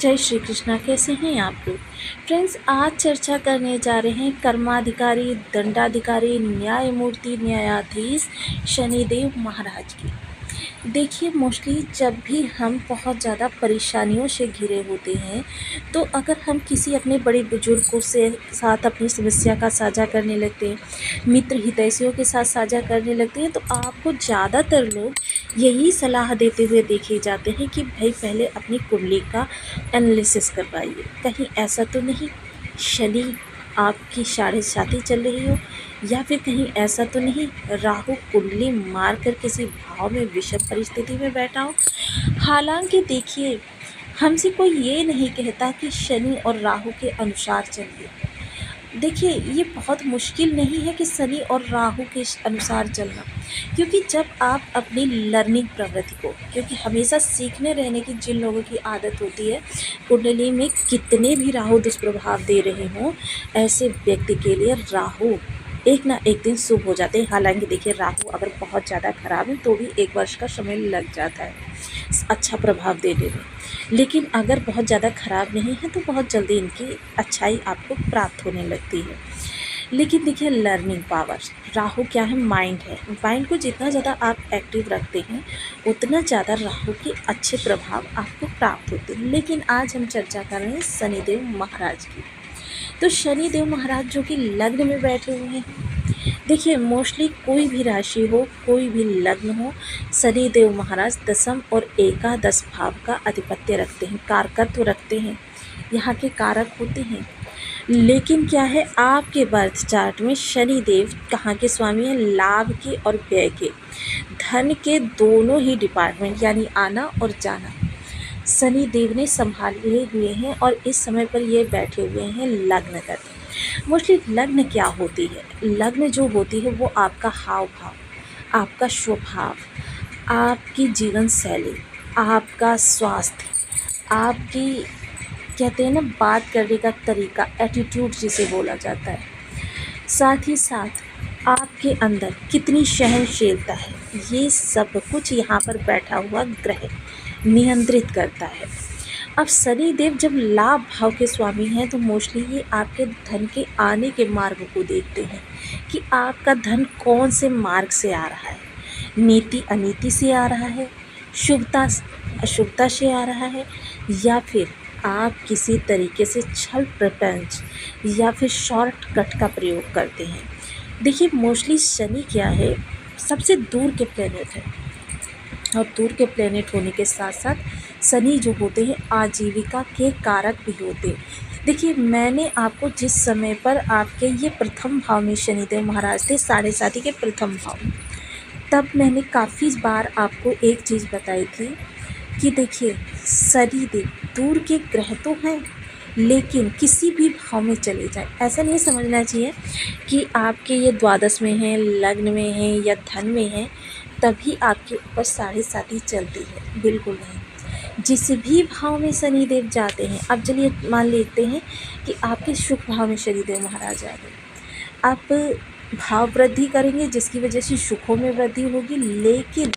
जय श्री कृष्णा। कैसे हैं आप लोग फ्रेंड्स? आज चर्चा करने जा रहे हैं कर्माधिकारी, दंडाधिकारी, न्यायमूर्ति, न्यायाधीश शनिदेव महाराज की। देखिए, मोस्टली जब भी हम बहुत ज़्यादा परेशानियों से घिरे होते हैं, तो अगर हम किसी अपने बड़े बुजुर्गों से साथ अपनी समस्या का साझा करने लगते हैं, मित्र हितैषियों के साथ साझा करने लगते हैं, तो आपको ज़्यादातर लोग यही सलाह देते हुए देखे जाते हैं कि भाई पहले अपनी कुंडली का एनालिसिस करवाइए। कहीं ऐसा तो नहीं शनि आपकी साढ़े साथी चल रही हो, या फिर कहीं ऐसा तो नहीं राहु कुंडली मार कर किसी भाव में विषम परिस्थिति में बैठा हो। हालांकि देखिए, हमसे कोई ये नहीं कहता कि शनि और राहु के अनुसार चलिए। देखिए, ये बहुत मुश्किल नहीं है कि शनि और राहु के अनुसार चलना, क्योंकि जब आप अपनी लर्निंग प्रवृत्ति को, क्योंकि हमेशा सीखने रहने की जिन लोगों की आदत होती है, कुंडली में कितने भी राहु दुष्प्रभाव दे रहे हों, ऐसे व्यक्ति के लिए राहु एक ना एक दिन शुभ हो जाते हैं। हालांकि देखिए, राहु अगर बहुत ज़्यादा खराब है तो भी 1 वर्ष का समय लग जाता है अच्छा प्रभाव देने में, लेकिन अगर बहुत ज़्यादा ख़राब नहीं है तो बहुत जल्दी इनकी अच्छाई आपको प्राप्त होने लगती है। लेकिन देखिए, लर्निंग पावर, राहु क्या है? माइंड है। माइंड को जितना ज़्यादा आप एक्टिव रखते हैं, उतना ज़्यादा राहु के अच्छे प्रभाव आपको प्राप्त होते हैं। लेकिन आज हम चर्चा कर रहे हैं शनिदेव महाराज की। तो शनिदेव महाराज जो कि लग्न में बैठे हुए हैं, देखिए मोस्टली कोई भी राशि हो, कोई भी लग्न हो, शनिदेव महाराज दशम और एकादश भाव का आधिपत्य रखते हैं, कारकत्व रखते हैं, यहाँ के कारक होते हैं। लेकिन क्या है, आपके बर्थ चार्ट में शनिदेव कहाँ के स्वामी हैं? लाभ के और व्यय के, धन के दोनों ही डिपार्टमेंट, यानी आना और जाना शनिदेव ने संभाले हुए हैं। और इस समय पर ये बैठे हुए हैं लग्न करते। मोस्टली लग्न क्या होती है? लग्न जो होती है वो आपका हाव भाव, आपका स्वभाव, आपकी जीवन शैली, आपका स्वास्थ्य, आपकी कहते हैं ना बात करने का तरीका, एटीट्यूड जिसे बोला जाता है, साथ ही साथ आपके अंदर कितनी सहनशीलता है, ये सब कुछ यहाँ पर बैठा हुआ ग्रह नियंत्रित करता है। अब शनिदेव जब लाभ भाव के स्वामी हैं, तो मोस्टली ये आपके धन के आने के मार्ग को देखते हैं कि आपका धन कौन से मार्ग से आ रहा है, नीति अनीति से आ रहा है, शुभता अशुभता से आ रहा है, या फिर आप किसी तरीके से छल प्रपंच या फिर शॉर्टकट का प्रयोग करते हैं। देखिए, मोस्टली शनि क्या है? सबसे दूर के प्लेनेट है, और दूर के प्लेनेट होने के साथ साथ शनि जो होते हैं आजीविका के कारक भी होते हैं। देखिए, मैंने आपको जिस समय पर आपके ये प्रथम भाव में शनिदेव महाराज थे, साढ़े साथी के प्रथम भाव में, तब मैंने काफ़ी बार आपको एक चीज़ बताई थी कि देखिए, शनिदेव दूर के ग्रह तो हैं, लेकिन किसी भी भाव में चले जाए, ऐसा नहीं समझना चाहिए कि आपके ये द्वादश में हैं, लग्न में हैं या धन में हैं तभी आपके ऊपर साढ़े साथी चलती है, बिल्कुल नहीं। जिस भी भाव में शनिदेव जाते हैं, अब चलिए मान लेते हैं कि आपके सुख भाव में शनिदेव महाराज आ गए, आप भाव वृद्धि करेंगे जिसकी वजह से सुखों में वृद्धि होगी, लेकिन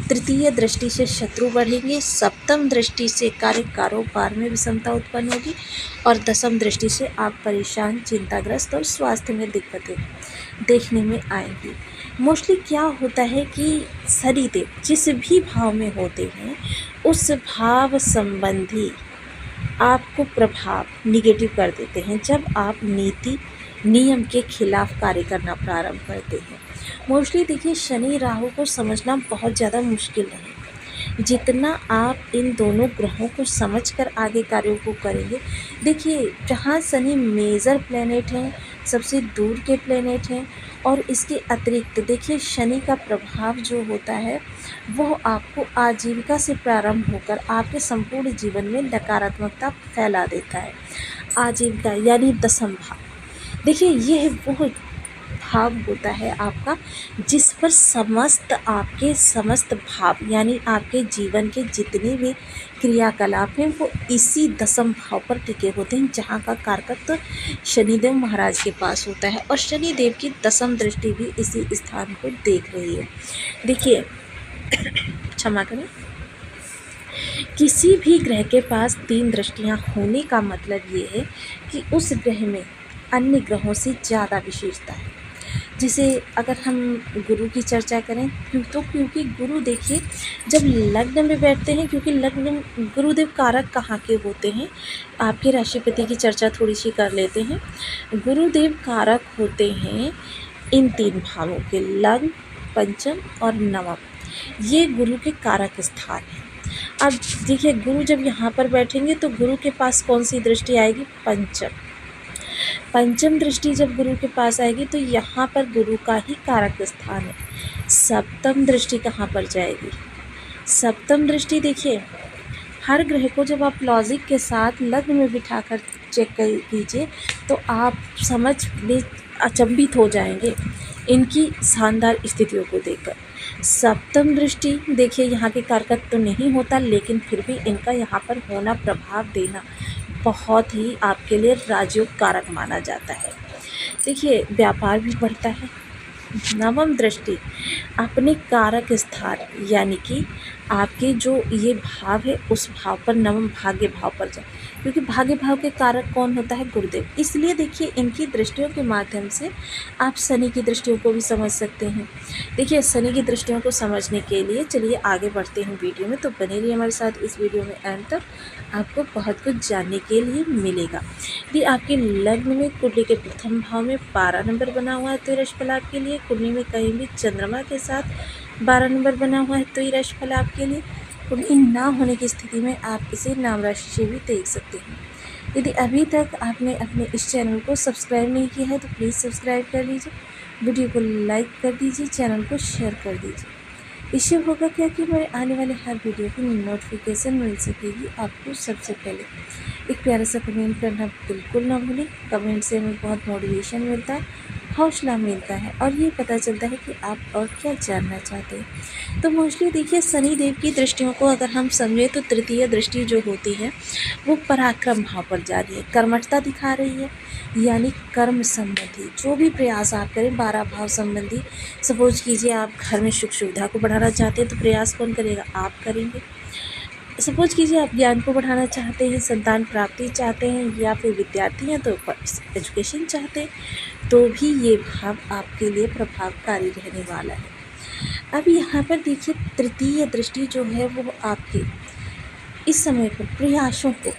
तृतीय दृष्टि से शत्रु बढ़ेंगे, सप्तम दृष्टि से कार्य कारोबार में विषमता उत्पन्न होगी, और दसम दृष्टि से आप परेशान, चिंताग्रस्त और स्वास्थ्य में दिक्कतें देखने में आएंगी। मोस्टली क्या होता है कि शनिदेव जिस भी भाव में होते हैं, उस भाव संबंधी आपको प्रभाव निगेटिव कर देते हैं जब आप नीति नियम के खिलाफ कार्य करना प्रारंभ करते हैं। मोस्टली देखिए, शनि राहु को समझना बहुत ज़्यादा मुश्किल नहीं, जितना आप इन दोनों ग्रहों को समझकर आगे कार्यों को करेंगे। देखिए, जहाँ शनि मेजर प्लेनेट हैं, सबसे दूर के प्लेनेट हैं, और इसके अतिरिक्त देखिए शनि का प्रभाव जो होता है वो आपको आजीविका से प्रारंभ होकर आपके संपूर्ण जीवन में नकारात्मकता फैला देता है। आजीविका यानी दसम भाव, देखिए ये वो भाव होता है आपका जिस पर समस्त आपके समस्त भाव, यानी आपके जीवन के जितने भी क्रियाकलाप हैं वो इसी दसम भाव पर टिके होते हैं, जहाँ का कारकत्व शनिदेव महाराज के पास होता है, और शनिदेव की दसम दृष्टि भी इसी स्थान को देख रही है। देखिए क्षमा करें, किसी भी ग्रह के पास 3 दृष्टियां होने का मतलब ये है कि उस ग्रह में अन्य ग्रहों से ज़्यादा विशेषता है। जैसे अगर हम गुरु की चर्चा करें क्योंकि गुरु देखिए जब लग्न में बैठते हैं, क्योंकि लग्न गुरुदेव कारक कहाँ के होते हैं, आपके राशिपति की चर्चा थोड़ी सी कर लेते हैं। गुरुदेव कारक होते हैं इन 3 भावों के, लग्न, पंचम और नवम। ये गुरु के कारक स्थान हैं। अब देखिए गुरु जब यहाँ पर बैठेंगे तो गुरु के पास कौन सी दृष्टि आएगी, पंचम। पंचम दृष्टि जब गुरु के पास आएगी तो यहाँ पर गुरु का ही कारक स्थान है। सप्तम दृष्टि कहाँ पर जाएगी, सप्तम दृष्टि देखिए हर ग्रह को जब आप लॉजिक के साथ लग्न में बिठाकर चेक कीजिए तो आप समझ में अचंभित हो जाएंगे इनकी शानदार स्थितियों को देखकर। सप्तम दृष्टि देखिए यहाँ के कारक तो नहीं होता, लेकिन फिर भी इनका यहाँ पर होना, प्रभाव देना बहुत ही आपके लिए राजयोग कारक माना जाता है। देखिए व्यापार भी बढ़ता है। नवम दृष्टि अपने कारक स्थान यानी कि आपके जो ये भाव है उस भाव पर, नवम भाग्य भाव पर जाए, क्योंकि भाग्य भाव के कारक कौन होता है, गुरुदेव। इसलिए देखिए इनकी दृष्टियों के माध्यम से आप शनि की दृष्टियों को भी समझ सकते हैं। देखिए शनि की दृष्टियों को समझने के लिए चलिए आगे बढ़ते हैं वीडियो में, तो बने रहिए हमारे साथ इस वीडियो में एंड तक, आपको बहुत कुछ जानने के लिए मिलेगा। यदि आपके लग्न में कुंडली के प्रथम भाव में 12 नंबर बना हुआ है तो ये राशिफल आपके लिए, कुंडली में कहीं भी चंद्रमा के साथ 12 नंबर बना हुआ है तो ये राशिफल आपके लिए, कुंडली ना होने की स्थिति में आप इसे नाम राशि से भी देख सकते हैं। यदि अभी तक आपने अपने इस चैनल को सब्सक्राइब नहीं किया है तो प्लीज़ सब्सक्राइब कर लीजिए, वीडियो को लाइक कर दीजिए, चैनल को शेयर कर दीजिए। इससे होगा क्या कि मेरे आने वाले हर वीडियो की नोटिफिकेशन मिल सकेगी आपको सबसे पहले। एक प्यारा सा कमेंट करना बिल्कुल ना भूलें, कमेंट से हमें बहुत मोटिवेशन मिलता है, हौसला मिलता है और ये पता चलता है कि आप और क्या जानना चाहते हैं। तो मोस्टली देखिए शनि देव की दृष्टियों को अगर हम समझें तो तृतीय दृष्टि जो होती है वो पराक्रम भाव पर जा रही है, कर्मठता दिखा रही है, यानी कर्म संबंधी जो भी प्रयास आप करें, 12 भाव संबंधी। सपोज कीजिए आप घर में सुख सुविधा को बढ़ाना चाहते हैं तो प्रयास कौन करेगा, आप करेंगे। सपोज कीजिए आप ज्ञान को बढ़ाना चाहते हैं, संतान प्राप्ति चाहते हैं, या फिर विद्यार्थी हैं तो एजुकेशन चाहते हैं, तो भी ये भाव आपके लिए प्रभावकारी रहने वाला है। अब यहाँ पर देखिए तृतीय दृष्टि जो है वो आपके इस समय पर प्रयासों को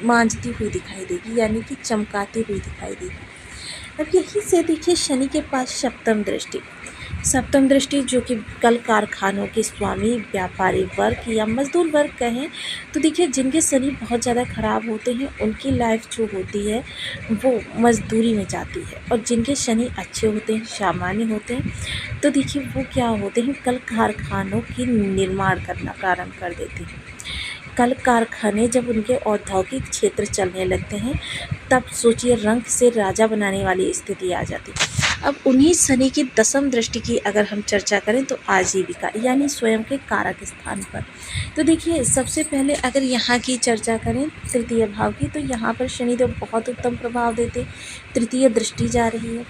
मांझती हुई दिखाई देगी, यानी कि चमकाती हुई दिखाई देगी। अब यहीं से देखिए शनि के पास सप्तम दृष्टि जो कि कल कारखानों के स्वामी, व्यापारी वर्ग या मजदूर वर्ग कहें तो देखिए जिनके शनि बहुत ज़्यादा ख़राब होते हैं उनकी लाइफ जो होती है वो मजदूरी में जाती है, और जिनके शनि अच्छे होते हैं, सामान्य होते हैं, तो देखिए वो क्या होते हैं, कल कारखानों की निर्माण करना प्रारंभ कर देते हैं। कल कारखाने जब उनके औद्योगिक क्षेत्र चलने लगते हैं तब सोचिए रंक से राजा बनाने वाली स्थिति आ जाती है। अब उन्हीं शनि की दसम दृष्टि की अगर हम चर्चा करें तो आजीविका यानी स्वयं के कारक स्थान पर, तो देखिए सबसे पहले अगर यहाँ की चर्चा करें तृतीय भाव की, तो यहाँ पर शनिदेव बहुत उत्तम प्रभाव देते, तृतीय दृष्टि जा रही है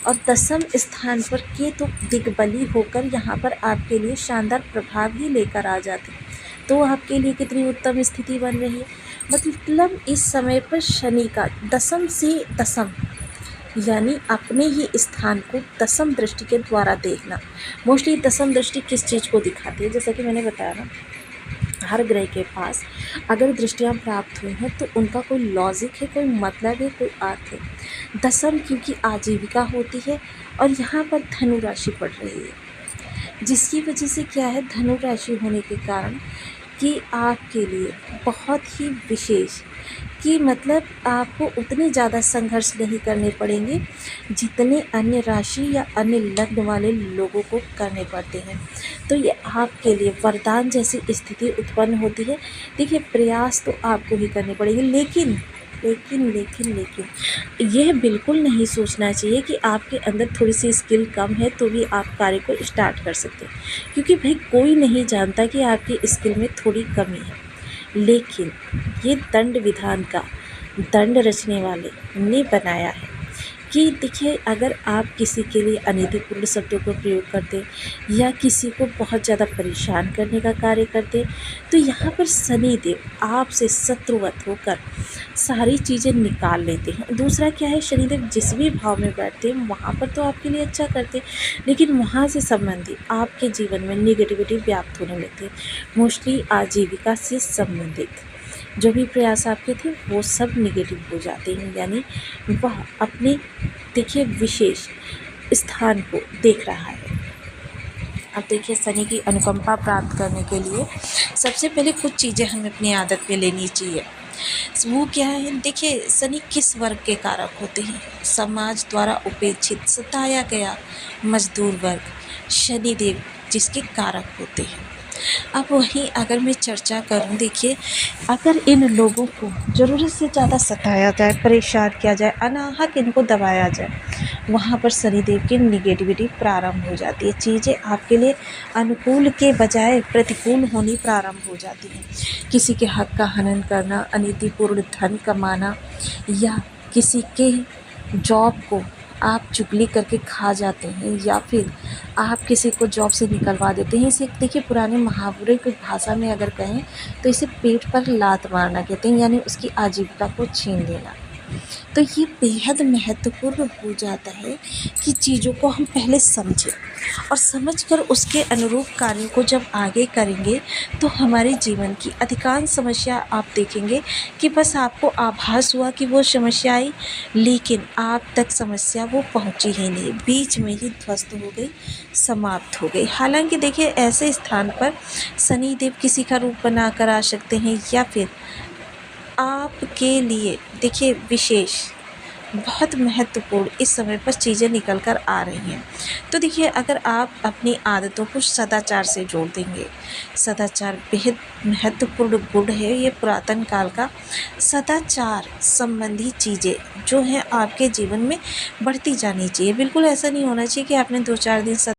और दसम स्थान पर केतु दिग्बली होकर यहाँ पर आपके लिए शानदार प्रभाव ही लेकर आ जाते हैं। तो आपके लिए कितनी उत्तम स्थिति बन रही है, मतलब इस समय पर शनि का दसम से दसम यानी अपने ही स्थान को दसम दृष्टि के द्वारा देखना। मोस्टली दसम दृष्टि किस चीज़ को दिखाती है, जैसा कि मैंने बताया ना, हर ग्रह के पास अगर दृष्टियाँ प्राप्त हुई हैं तो उनका कोई लॉजिक है, कोई मतलब है, कोई अर्थ है। दसम क्योंकि आजीविका होती है और यहाँ पर धनु राशि पड़ रही है, जिसकी वजह से क्या है, धनु राशि होने के कारण कि आपके लिए बहुत ही विशेष कि मतलब आपको उतने ज़्यादा संघर्ष नहीं करने पड़ेंगे जितने अन्य राशि या अन्य लग्न वाले लोगों को करने पड़ते हैं। तो ये आपके लिए वरदान जैसी स्थिति उत्पन्न होती है। देखिए प्रयास तो आपको ही करने पड़ेंगे, लेकिन यह बिल्कुल नहीं सोचना चाहिए कि आपके अंदर थोड़ी सी स्किल कम है तो भी आप कार्य को स्टार्ट कर सकते हैं, क्योंकि भाई कोई नहीं जानता कि आपकी स्किल में थोड़ी कमी है। लेकिन ये दंड विधान का दंड रचने वाले ने बनाया है, कि देखिए, अगर आप किसी के लिए अनैतिकपूर्ण शब्दों का प्रयोग करते या किसी को बहुत ज़्यादा परेशान करने का कार्य करते, तो यहाँ पर शनिदेव आपसे शत्रुवत होकर सारी चीज़ें निकाल लेते हैं। दूसरा क्या है, शनिदेव जिस भी भाव में बैठते हैं वहाँ पर तो आपके लिए अच्छा करते हैं, लेकिन वहाँ से संबंधित आपके जीवन में निगेटिविटी व्याप्त होने लगती है। मोस्टली आजीविका से संबंधित जो भी प्रयास आपके थे वो सब निगेटिव हो जाते हैं, यानी वह अपने देखिए विशेष स्थान को देख रहा है। अब देखिए, शनि की अनुकंपा प्राप्त करने के लिए सबसे पहले कुछ चीज़ें हमें अपनी आदत में लेनी चाहिए। वो क्या है, देखिए शनि किस वर्ग के कारक होते हैं? समाज द्वारा उपेक्षित, सताया गया मजदूर वर्ग शनिदेव जिसके कारक होते हैं। अब वहीं अगर मैं चर्चा करूं, देखिए अगर इन लोगों को ज़रूरत से ज़्यादा सताया जाए, परेशान किया जाए, अनाहक इनको दबाया जाए, वहाँ पर शनिदेव की निगेटिविटी प्रारंभ हो जाती है। चीज़ें आपके लिए अनुकूल के बजाय प्रतिकूल होनी प्रारंभ हो जाती हैं। किसी के हक का हनन करना, अनीतिपूर्ण धन कमाना या किसी के जॉब को आप चुगली करके खा जाते हैं या फिर आप किसी को जॉब से निकलवा देते हैं। इसे देखिए पुराने मुहावरे की भाषा में अगर कहें तो इसे पेट पर लात मारना कहते हैं, यानी उसकी आजीविका को छीन लेना। तो ये बेहद महत्वपूर्ण हो जाता है कि चीज़ों को हम पहले समझें और समझकर उसके अनुरूप कार्यों को जब आगे करेंगे तो हमारे जीवन की अधिकांश समस्या आप देखेंगे कि बस आपको आभास हुआ कि वो समस्या आई, लेकिन आप तक समस्या वो पहुंची ही नहीं, बीच में ही ध्वस्त हो गई, समाप्त हो गई। हालांकि देखिए ऐसे स्थान पर शनिदेव किसी का रूप बना कर आ सकते हैं या फिर आपके लिए देखिए विशेष बहुत महत्वपूर्ण इस समय पर चीज़ें निकल कर आ रही हैं। तो देखिए अगर आप अपनी आदतों को सदाचार से जोड़ देंगे, सदाचार बेहद महत्वपूर्ण गुण है। ये पुरातन काल का सदाचार संबंधी चीज़ें जो हैं आपके जीवन में बढ़ती जानी चाहिए। बिल्कुल ऐसा नहीं होना चाहिए कि आपने 2-4 दिन